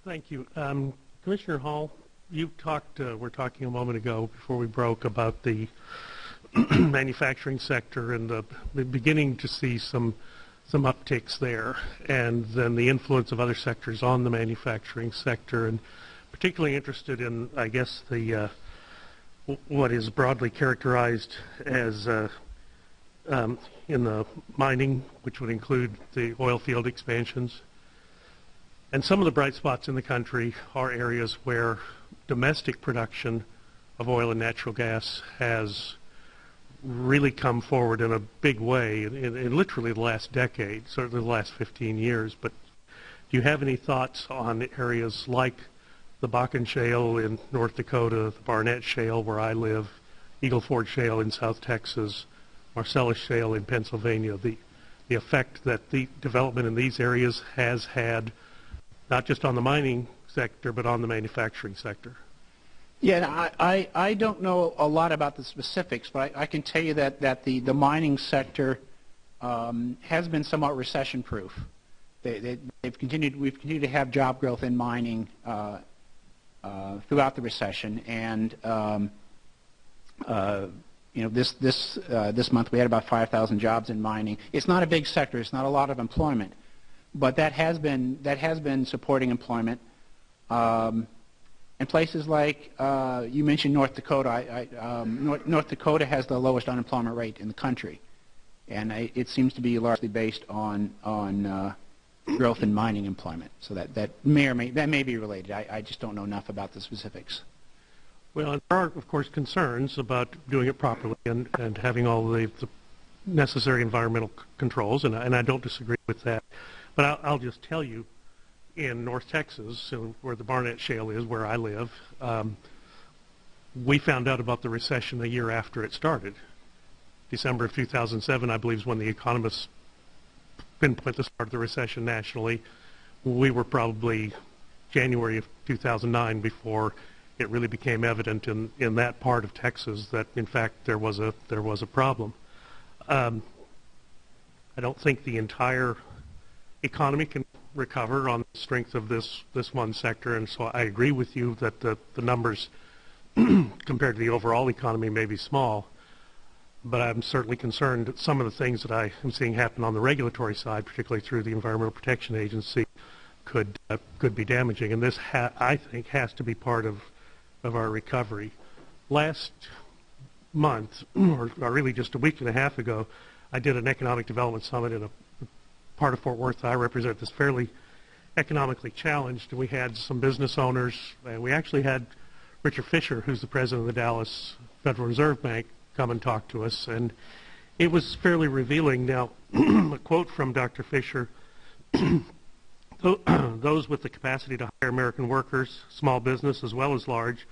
Thank you. Commissioner Hall, you were talking a moment ago before we broke about the manufacturing sector and the beginning to see some upticks there, and then the influence of other sectors on the manufacturing sector, and particularly interested in, I guess, the what is broadly characterized as in the mining, which would include the oil field expansions. And some of the bright spots in the country are areas where domestic production of oil and natural gas has really come forward in a big way in literally the last decade, certainly the last 15 years. But do you have any thoughts on areas like the Bakken Shale in North Dakota, the Barnett Shale where I live, Eagle Ford Shale in South Texas, Marcellus Shale in Pennsylvania, the effect that the development in these areas has had not just on the mining sector, but on the manufacturing sector? Yeah, I don't know a lot about the specifics, but I can tell you that the mining sector has been somewhat recession-proof. We've continued to have job growth in mining throughout the recession, and this month we had about 5,000 jobs in mining. It's not a big sector; it's not a lot of employment, but that has been supporting employment. And places like you mentioned North Dakota. North Dakota has the lowest unemployment rate in the country, and it seems to be largely based on growth in mining employment. So that may be related. I just don't know enough about the specifics. Well, there are, of course, concerns about doing it properly and having all the necessary environmental controls, and I don't disagree with that. But I'll just tell you, in North Texas, where the Barnett Shale is, where I live, we found out about the recession a year after it started. December of 2007, I believe, is when the economists pinpoint the start of the recession nationally. We were probably January of 2009 before it really became evident in that part of Texas that, in fact, there was a problem. I don't think the entire economy can recover on the strength of this one sector, and so I agree with you that the numbers compared to the overall economy may be small, but I'm certainly concerned that some of the things that I am seeing happen on the regulatory side, particularly through the Environmental Protection Agency, could be damaging, and this I think has to be part of our recovery. Last month, or really just a week and a half ago, I did an economic development summit in a part of Fort Worth that I represent that's fairly economically challenged, and we had some business owners, and we actually had Richard Fisher, who's the president of the Dallas Federal Reserve Bank, come and talk to us, and it was fairly revealing. Now, a quote from Dr. Fisher: "Those with the capacity to hire American workers, small business as well as large,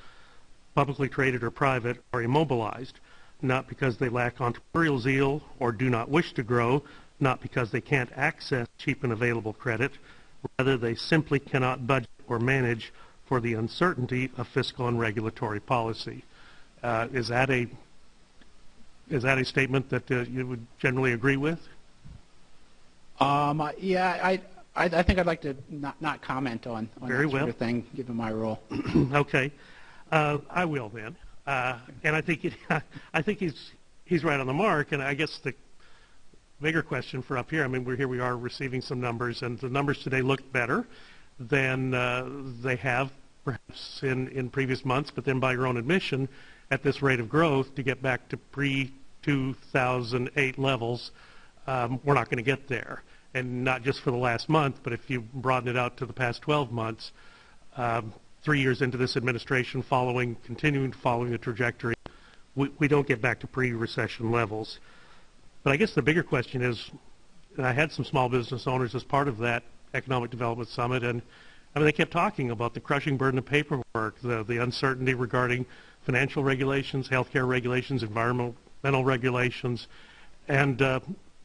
publicly traded or private, are immobilized, not because they lack entrepreneurial zeal or do not wish to grow, not because they can't access cheap and available credit, rather they simply cannot budget or manage for the uncertainty of fiscal and regulatory policy." Is that a statement that you would generally agree with? Yeah, I think I'd like to not comment on that sort of thing, given my role. Okay, I will then, and I think he's right on the mark, and I guess the bigger question for up here, I mean, we are receiving some numbers, and the numbers today look better than they have perhaps in previous months, but then by your own admission, at this rate of growth, to get back to pre-2008 levels, we're not going to get there. And not just for the last month, but if you broaden it out to the past 12 months, 3 years into this administration, continuing following the trajectory, we don't get back to pre-recession levels. But I guess the bigger question is, and I had some small business owners as part of that economic development summit, and I mean, they kept talking about the crushing burden of paperwork, the uncertainty regarding financial regulations, healthcare regulations, environmental regulations, and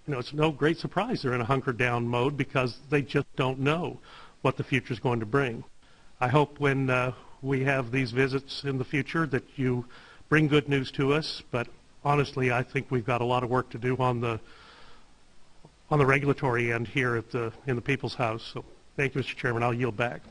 it's no great surprise they're in a hunker-down mode because they just don't know what the future is going to bring. I hope when we have these visits in the future that you bring good news to us, but honestly, I think we've got a lot of work to do on the regulatory end here in the People's House. So thank you, Mr. Chairman. I'll yield back.